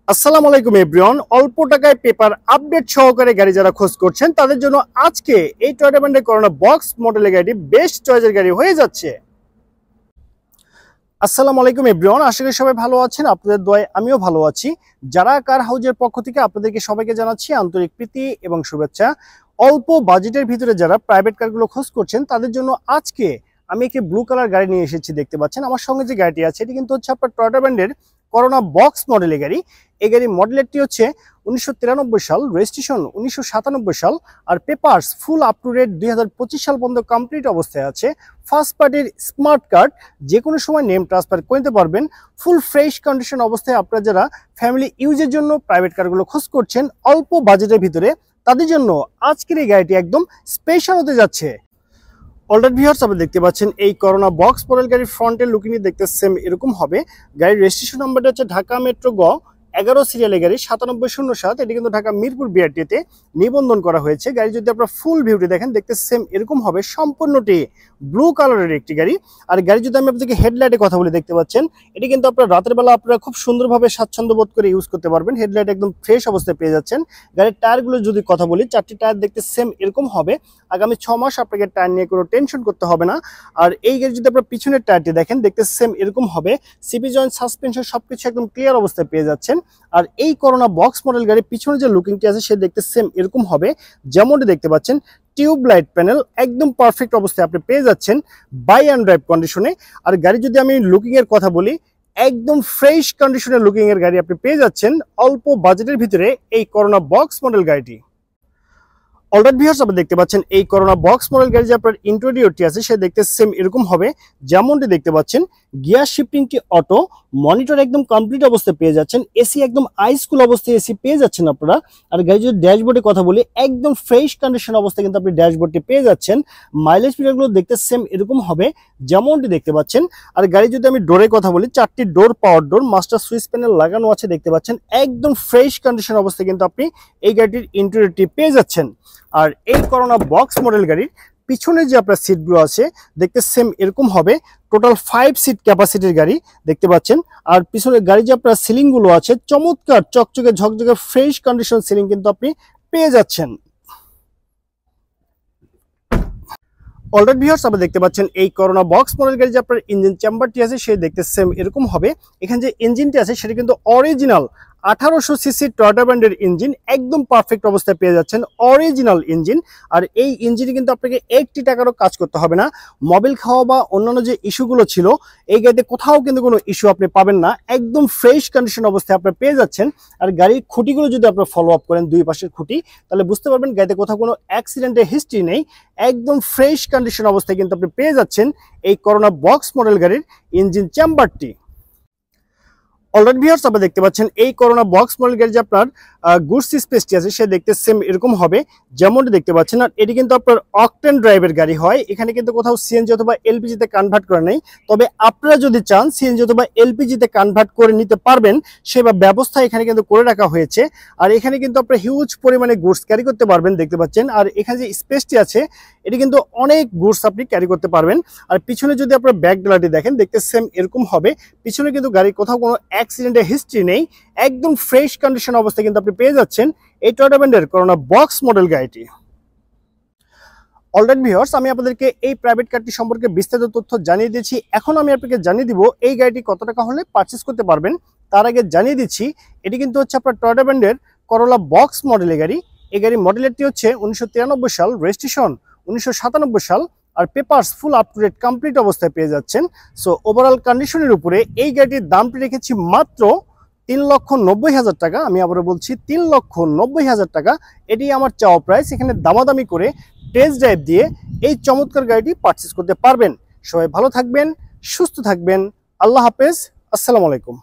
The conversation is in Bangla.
আসসালামু আলাইকুম এভরিওয়ান। অল্প টাকায় পেপার আপডেট সহকারে গাড়ি যারা খোঁজ করছেন তাদের জন্য আজকে এই টয়োটা ব্র্যান্ডের করোনা বক্স মডেলের গাড়ি বেস্ট চয়েসের গাড়ি হয়ে যাচ্ছে। আসসালামু আলাইকুম এভরিওয়ান, আশা করি সবাই ভালো আছেন। আপনাদের দোয়ায় আমিও ভালো আছি। যারা কার হাউজের পক্ষ থেকে আপনাদেরকে সবাইকে জানাচ্ছি আন্তরিক প্রীতি এবং শুভেচ্ছা। অল্প বাজেটের ভিতরে যারা প্রাইভেট কারগুলো খোঁজ করছেন তাদের জন্য আজকে আমি একটি ব্লু কালার গাড়ি নিয়ে এসেছি। দেখতে পাচ্ছেন আমার সঙ্গে যে গাড়িটি আছে এটি কিন্তু হচ্ছে আপনার টয়োটা ব্র্যান্ডের করোনা বক্স মডেলের গাড়ি। এই গাড়ির মডেলেরটি হচ্ছে 1993 সাল, রেজিস্ট্রেশন 1997 সাল, আর papers full up to date 2025 সাল পর্যন্ত কমপ্লিট অবস্থায় আছে। ফার্স্ট পার্টির স্মার্ট কার্ড, যে কোনো সময় নেম ট্রান্সফার করে নিতে পারবেন। ফুল ফ্রেশ কন্ডিশন অবস্থায় আপনারা যারা ফ্যামিলি ইউজের জন্য প্রাইভেট কারগুলো খোঁজ করছেন অল্প বাজেটের ভিতরে, তাদের জন্য আজকের এই গাড়িটি একদম স্পেশাল হতে যাচ্ছে। অলরাইট ভিউয়ার্স, আপনি দেখতে পাচ্ছেন এই করোনা বক্স মডেল গাড়ির ফ্রন্টের লুকিং দেখতে সেম এরকম হবে। গাড়ির রেজিস্ট্রেশন নাম্বারটা হচ্ছে ঢাকা মেট্রো গ 11 সিরিয়ালের গাড়ি 9707। এটি কিন্তু ঢাকা মিরপুর বিআরটিতে নিবন্ধন করা হয়েছে। গাড়ি যদি আপনারা ফুল ভিউটি দেখেন দেখতে সেম এরকম হবে, সম্পূর্ণটি ব্লু কালারের একটি গাড়ি। আর গাড়ি যদি আমি আপনাদেরকে হেডলাইটে কথা বলে, দেখতে পাচ্ছেন এটি কিন্তু আপনারা রাতের বেলা আপনারা খুব সুন্দরভাবে স্বাচ্ছন্দ্য বোধ করে ইউজ করতে পারবেন। হেডলাইট একদম ফ্রেশ অবস্থায় পেয়ে যাচ্ছেন। গাড়ির টায়ারগুলো যদি কথা বলি, 4টি টায়ার দেখতে সেম এরকম হবে। আগামী 6 মাস আপনাকে টায়ার নিয়ে কোনো টেনশন করতে হবে না। আর এই গাড়ি যদি আপনার পিছনের টায়ারটি দেখেন দেখতে সেম এরকম হবে। সিপি জয়েন্ট, সাসপেনশন সবকিছু একদম ক্লিয়ার অবস্থায় পেয়ে যাচ্ছেন। আর এই করোনা বক্স মডেল গাড়ির পিছনে যে লুকিংটি আছে সে দেখতে সেম এরকম হবে, যেমনটি দেখতে পাচ্ছেন। টিউব লাইট প্যানেল একদম পারফেক্ট অবস্থায় আপনি পেয়ে যাচ্ছেন বাই অ্যান্ড ড্রাইভ কন্ডিশনে। আর গাড়ি যদি আমি লুকিং এর কথা বলি, একদম ফ্রেশ কন্ডিশনের লুকিং এর গাড়ি আপনি পেয়ে যাচ্ছেন অল্প বাজেটের ভিতরে এই করোনা বক্স মডেল গাড়িটি। অলরাইট ভিউয়ার্স, আপনি দেখতে পাচ্ছেন এই করোনা বক্স মডেল গাড়ি যে আপনার ইন্টেরিয়রটি আছে সে দেখতে সেম এরকম হবে, যেমনটি দেখতে পাচ্ছেন। গিয়ার শিফটিংটি অটো, মনিটর একদম কমপ্লিট অবস্থায় পেয়ে যাচ্ছেন, এসি একদম আইস কুল অবস্থায় এসি পেয়ে যাচ্ছেন আপনারা। আর গাড়ি যদি ড্যাশবোর্ডের কথা বলি, একদম ফ্রেশ কন্ডিশন অবস্থায় কিন্তু আপনি ড্যাশবোর্ডটি পেয়ে যাচ্ছেন। মাইলেজ মিটারগুলো দেখতে সেম এরকম হবে, যেমনটি দেখতে পাচ্ছেন। আর গাড়ি যদি আমি ডোরের কথা বলি, 4টি ডোর পাওয়ার ডোর, মাস্টার সুইচ প্যানেল লাগানো আছে দেখতে পাচ্ছেন। একদম ফ্রেশ কন্ডিশন অবস্থায় কিন্তু আপনি এই গাড়িটির ইন্টেরিয়রটি পেয়ে যাচ্ছেন। আর এই করোনা বক্স মডেল গাড়ির পিছনে যে আপনার সিটগুলো আছে দেখতে সেম এরকম হবে। টোটাল 5 সিট ক্যাপাসিটির গাড়ি দেখতে পাচ্ছেন। আর পিছনের গাড়ি যে আপনার সিলিংগুলো আছে চমৎকার চকচকে ঝকঝকে ফ্রেশ কন্ডিশন সিলিং কিন্তু আপনি পেয়ে যাচ্ছেন। অলরাইট ভিউয়ার্স, আপনি দেখতে পাচ্ছেন এই করোনা বক্স মডেল গাড়ি যে আপনার ইঞ্জিন চেম্বারটি আছে সে দেখতে সেম এরকম হবে। এখানে যে ইঞ্জিনটি আছে সেটা কিন্তু অরিজিনাল 1800 সিসি টয়োটা ব্র্যান্ডের ইঞ্জিন, একদম পারফেক্ট অবস্থায় পেয়ে যাচ্ছেন অরিজিনাল ইঞ্জিন। আর এই ইঞ্জিনে কিন্তু আপনাকে 1টি টাকারও কাজ করতে হবে না। মোবিল খাওয়া বা অন্যান্য যে ইস্যুগুলো ছিল এই গাড়িতে কোথাও কিন্তু কোনো ইস্যু আপনি পাবেন না, একদম ফ্রেশ কন্ডিশন অবস্থায় আপনি পেয়ে যাচ্ছেন। আর গাড়ির খুঁটিগুলো যদি আপনার ফলো আপ করেন, দুই পাশের খুঁটি, তাহলে বুঝতে পারবেন গাড়িতে কোথাও কোনো অ্যাক্সিডেন্টের হিস্ট্রি নেই। একদম ফ্রেশ কন্ডিশন অবস্থায় কিন্তু আপনি পেয়ে যাচ্ছেন এই করোনা বক্স মডেল গাড়ির ইঞ্জিন চেম্বারটি। অলরাইট ভিউয়ার্স, আপনি দেখতে পাচ্ছেন এই করোনা বক্স মডেল গাড়ি যে আপনার গুডস স্পেসটি আছে সে দেখতে সেম এরকম হবে, যেমনটি দেখতে পাচ্ছেন। আর এটি কিন্তু আপনার অকটেন ড্রাইভের গাড়ি হয়, এখানে কিন্তু কোথাও সিএনজি অথবা এলপিজিতে কনভার্ট করে নেই। তবে আপনারা যদি চান সিএনজি অথবা এলপিজিতে কনভার্ট করে নিতে পারবেন, সেবা ব্যবস্থা এখানে কিন্তু করে রাখা হয়েছে। আর এখানে কিন্তু আপনার হিউজ পরিমাণে গুডস ক্যারি করতে পারবেন দেখতে পাচ্ছেন। আর এখানে যে স্পেসটি আছে এটি কিন্তু অনেক গুডস আপনি ক্যারি করতে পারবেন। আর পিছনে যদি আপনার ব্যাক ডালাটি দেখেন দেখতে সেম এরকম হবে। পিছনে কিন্তু গাড়ির কোথাও কোনো অ্যাক্সিডেন্টের হিস্ট্রি নেই, একদম ফ্রেশ কন্ডিশন অবস্থায় কিন্তু আপনি পেয়ে যাচ্ছেন এই টয়োটা ব্র্যান্ডের করোনা বক্স মডেল গাড়িটি। অলরাইট ভিউয়ার্স, আমি আপনাদেরকে এই প্রাইভেট কারটি সম্পর্কে বিস্তারিত তথ্য জানিয়ে দিয়েছি। এখন আমি আপনাকে জানিয়ে দিব এই গাড়িটি কত টাকা হলে পারচেস করতে পারবেন। তার আগে জানিয়ে দিচ্ছি এটি কিন্তু হচ্ছে আপনার টয়োটা ব্র্যান্ডের করোলা বক্স মডেলের গাড়ি। এই গাড়ির মডেলেরটি হচ্ছে 1993 সাল, রেজিস্ট্রেশন 1997 সাল, আর papers full up to date complete অবস্থায় পেয়ে যাচ্ছেন। সো ওভারঅল কন্ডিশনের উপরে এই গাড়িটির দামটি রেখেছি মাত্র 3,90,000 টাকা। আমি আবারও বলছি 3,90,000 টাকা, এটি আমার চাওয়া প্রাইস। এখানে দামাদামি করে টেস্ট ড্রাইভ দিয়ে এই চমৎকার গাড়িটি পারচেস করতে পারবেন। সবাই ভালো থাকবেন, সুস্থ থাকবেন। আল্লাহ হাফেজ, আসসালামু আলাইকুম।